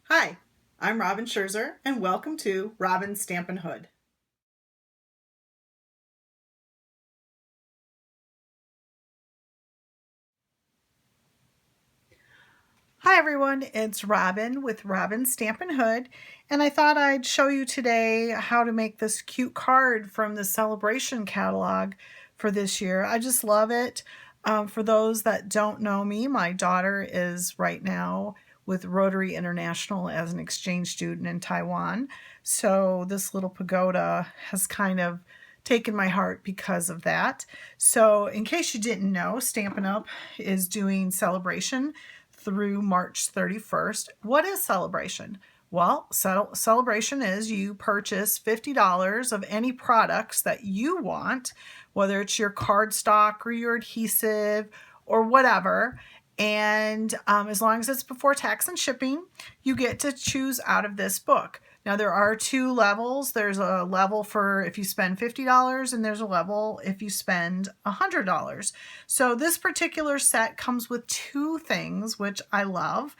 Hi, I'm Robin Scherzer, and welcome to Robin's Stampin' Hood. Hi everyone, it's Robin with Robin's Stampin' Hood, and I thought I'd show you today how to make this cute card from the Sale-a-Bration catalog for this year. I just love it. For those that don't know me, my daughter is right now with Rotary International as an exchange student in Taiwan. So this little pagoda has kind of taken my heart because of that. So in case you didn't know, Stampin' Up! Is doing Sale-a-Bration through March 31st. What is Sale-a-Bration? Well, Sale-a-Bration is you purchase $50 of any products that you want, whether it's your cardstock or your adhesive or whatever. And as long as it's before tax and shipping, you get to choose out of this book. Now there are two levels. There's a level for if you spend $50 and there's a level if you spend $100. So this particular set comes with two things, which I love.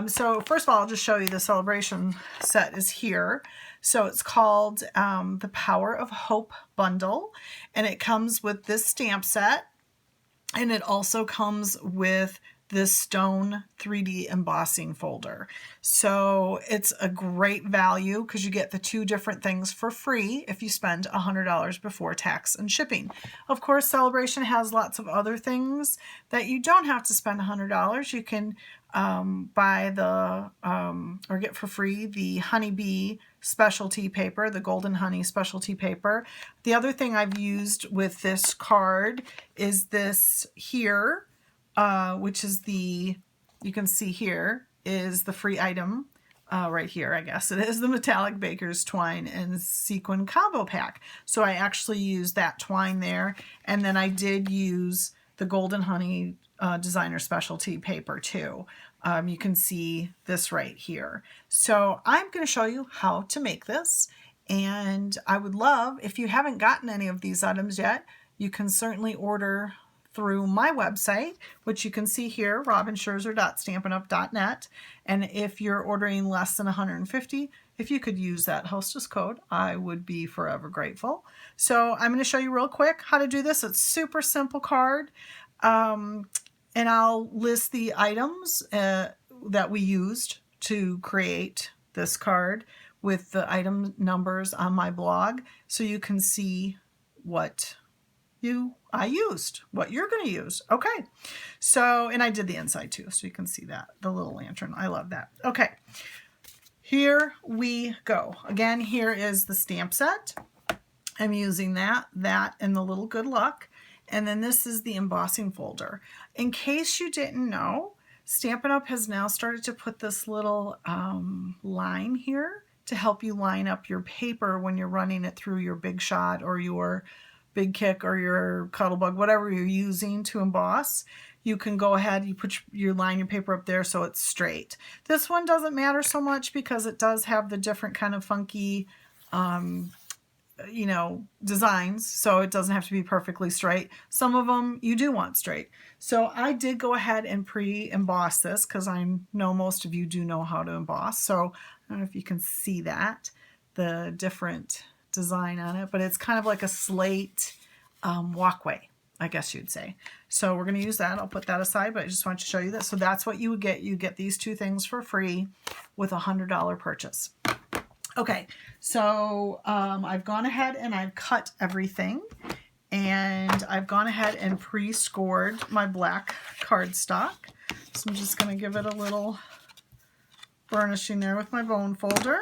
So first of all, I'll just show you the Sale-a-Bration set is here. So it's called the Power of Hope Bundle, and it comes with this stamp set, and it also comes with this stone 3D embossing folder. So it's a great value because you get the two different things for free if you spend $100 before tax and shipping. Of course, Sale-a-Bration has lots of other things that you don't have to spend $100. You can buy the or get for free the honeybee specialty paper, the golden honey specialty paper. The other thing I've used with this card is this here, which is you can see here is the free item right here, I guess. It is the Metallic Baker's Twine and Sequin Combo Pack. So I actually used that twine there, and then I did use the Golden Honey designer specialty paper too. You can see this right here. So I'm going to show you how to make this, and I would love, if you haven't gotten any of these items yet, you can certainly order through my website, which you can see here, robinscherzer.stampinup.net. And if you're ordering less than 150, if you could use that hostess code, I would be forever grateful. So I'm going to show you real quick how to do this. It's super simple card. And I'll list the items that we used to create this card with the item numbers on my blog, so you can see what I used, what you're going to use. Okay, so, and I did the inside too, so you can see that, the little lantern. I love that. Okay, here we go. Again, here is the stamp set. I'm using that, and the little good luck. And then this is the embossing folder. In case you didn't know, Stampin' Up! Has now started to put this little line here to help you line up your paper when you're running it through your Big Shot or your Big Kick or your Cuttlebug, whatever you're using to emboss. You can go ahead, you line your paper up there so it's straight. This one doesn't matter so much because it does have the different kind of funky designs, so it doesn't have to be perfectly straight. Some of them you do want straight. So I did go ahead and pre-emboss this because I know most of you do know how to emboss. So I don't know if you can see that, the different design on it, but it's kind of like a slate walkway, I guess you'd say. So we're going to use that. I'll put that aside, but I just wanted to show you that. So that's what you would get. You get these two things for free with a $100 purchase. Okay, so I've gone ahead and I've cut everything, and I've gone ahead and pre-scored my black cardstock. So I'm just going to give it a little burnishing there with my bone folder.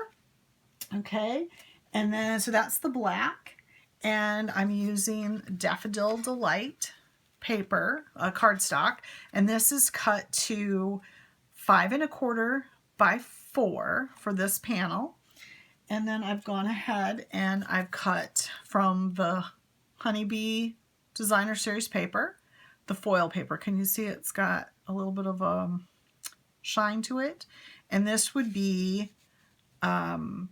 Okay, and then so that's the black, and I'm using Daffodil Delight paper, cardstock, and this is cut to 5 1/4 by 4 for this panel. And then I've gone ahead and I've cut from the Honeybee Designer Series paper, the foil paper. Can you see it's got a little bit of a shine to it? And this would be 3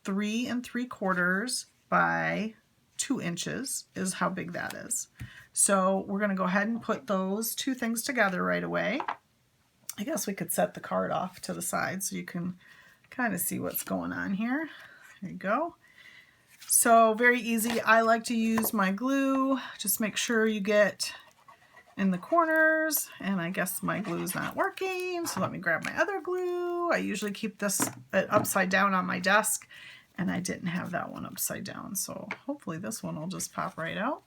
3/4 by 2 inches is how big that is. So we're going to go ahead and put those two things together right away. I guess we could set the card off to the side so you can kind of see what's going on here. There you go. So very easy. I like to use my glue. Just make sure you get in the corners, and I guess my glue's not working, so let me grab my other glue. I usually keep this upside down on my desk, and I didn't have that one upside down, so hopefully this one will just pop right out.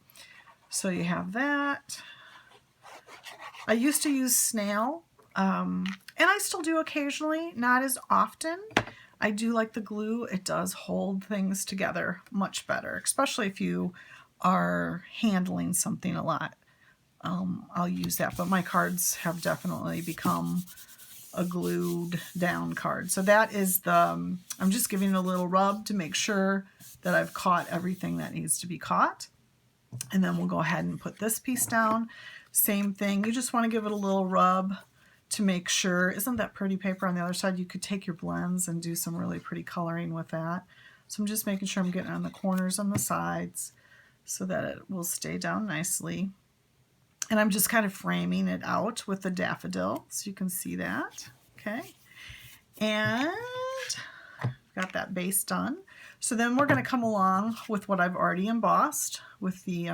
So you have that. I used to use snail, and I still do occasionally, not as often. I do like the glue. It does hold things together much better, especially if you are handling something a lot. I'll use that, but my cards have definitely become a glued down card. So that is the, I'm just giving it a little rub to make sure that I've caught everything that needs to be caught. And then we'll go ahead and put this piece down. Same thing, you just want to give it a little rub to make sure. Isn't that pretty paper on the other side? You could take your blends and do some really pretty coloring with that. So I'm just making sure I'm getting on the corners on the sides so that it will stay down nicely. And I'm just kind of framing it out with the daffodil so you can see that. Okay. And got that base done. So then we're going to come along with what I've already embossed with the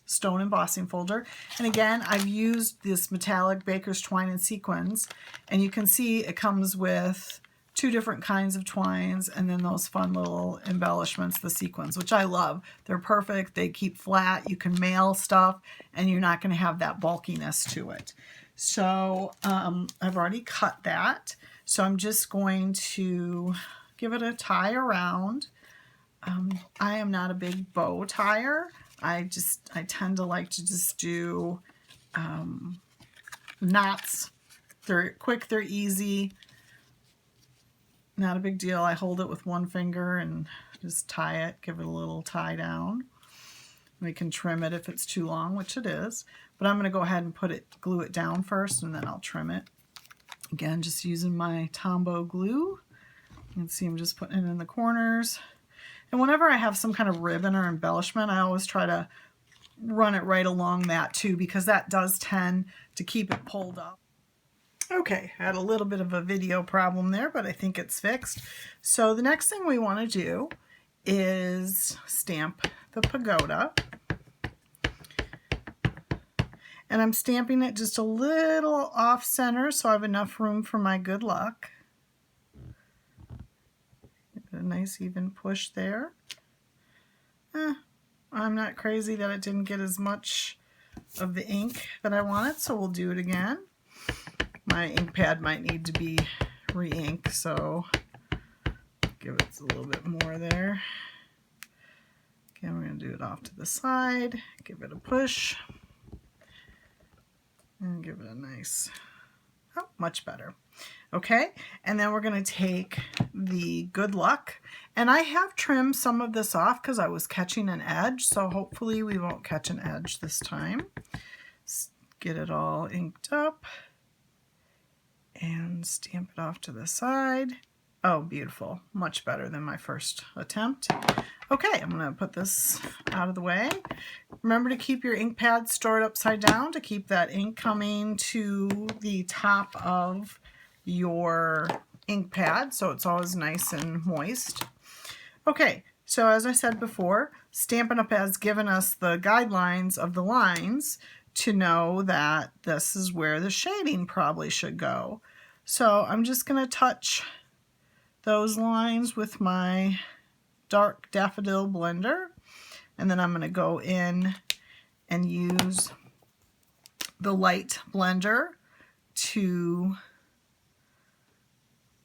stone embossing folder. And again, I've used this metallic Baker's Twine and Sequins, and you can see it comes with 2 different kinds of twines and then those fun little embellishments, the sequins, which I love. They're perfect. They keep flat. You can mail stuff and you're not going to have that bulkiness to it. So I've already cut that. So I'm just going to give it a tie around. I am not a big bow tire. I tend to like to just do knots. They're quick, they're easy. Not a big deal. I hold it with one finger and just tie it, give it a little tie down. We can trim it if it's too long, which it is. But I'm going to go ahead and glue it down first, and then I'll trim it. Again, just using my Tombow glue. You can see I'm just putting it in the corners. And whenever I have some kind of ribbon or embellishment, I always try to run it right along that too, because that does tend to keep it pulled up. Okay, I had a little bit of a video problem there, but I think it's fixed. So the next thing we want to do is stamp the pagoda. And I'm stamping it just a little off center so I have enough room for my good luck. A nice even push there. I'm not crazy that it didn't get as much of the ink that I wanted, so we'll do it again. My ink pad might need to be re-inked, so give it a little bit more there. Again, we're going to do it off to the side, give it a push, and give it a nice, oh, much better. Okay, and then we're going to take the good luck, and I have trimmed some of this off because I was catching an edge, so hopefully we won't catch an edge this time. Let's get it all inked up and stamp it off to the side. Oh, beautiful. Much better than my first attempt. Okay, I'm going to put this out of the way. Remember to keep your ink pad stored upside down to keep that ink coming to the top of your ink pad so it's always nice and moist. Okay, so as I said before, Stampin' Up! Has given us the guidelines of the lines to know that this is where the shading probably should go. So I'm just going to touch those lines with my dark daffodil blender, and then I'm going to go in and use the light blender to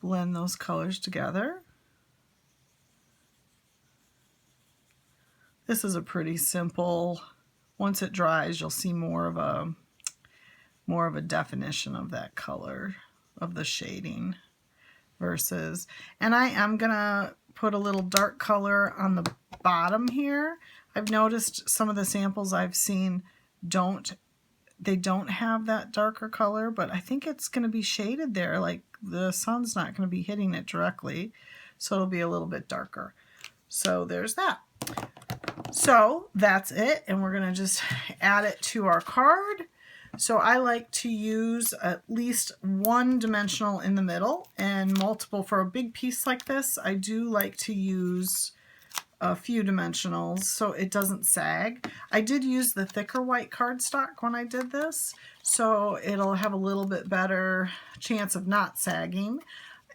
blend those colors together. This is a pretty simple, once it dries you'll see more of a definition of that color, of the shading versus, and I am gonna put a little dark color on the bottom here. I've noticed some of the samples I've seen don't have that darker color, but I think it's going to be shaded there, like the sun's not going to be hitting it directly, so it'll be a little bit darker. So there's that. So that's it, and we're going to just add it to our card. So I like to use at least one dimensional in the middle and multiple. For a big piece like this, I do like to use a few dimensionals so it doesn't sag. I did use the thicker white cardstock when I did this, so it'll have a little bit better chance of not sagging.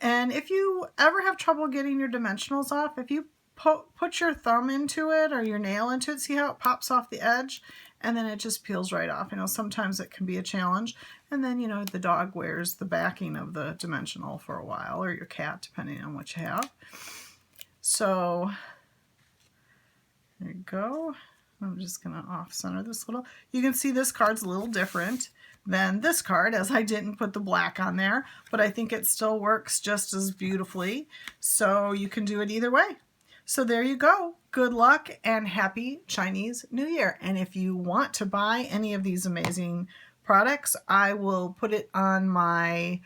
And if you ever have trouble getting your dimensionals off, if you put your thumb into it or your nail into it, see how it pops off the edge, and then it just peels right off. You know, sometimes it can be a challenge. And then, you know, the dog wears the backing of the dimensional for a while, or your cat, depending on what you have. So there you go. I'm just going to off-center this little. You can see this card's a little different than this card, as I didn't put the black on there, but I think it still works just as beautifully. So you can do it either way. So there you go. Good luck and happy Chinese New Year. And if you want to buy any of these amazing products, I will put it on my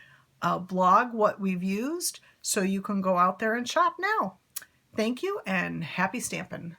blog, what we've used, so you can go out there and shop now. Thank you and happy stamping.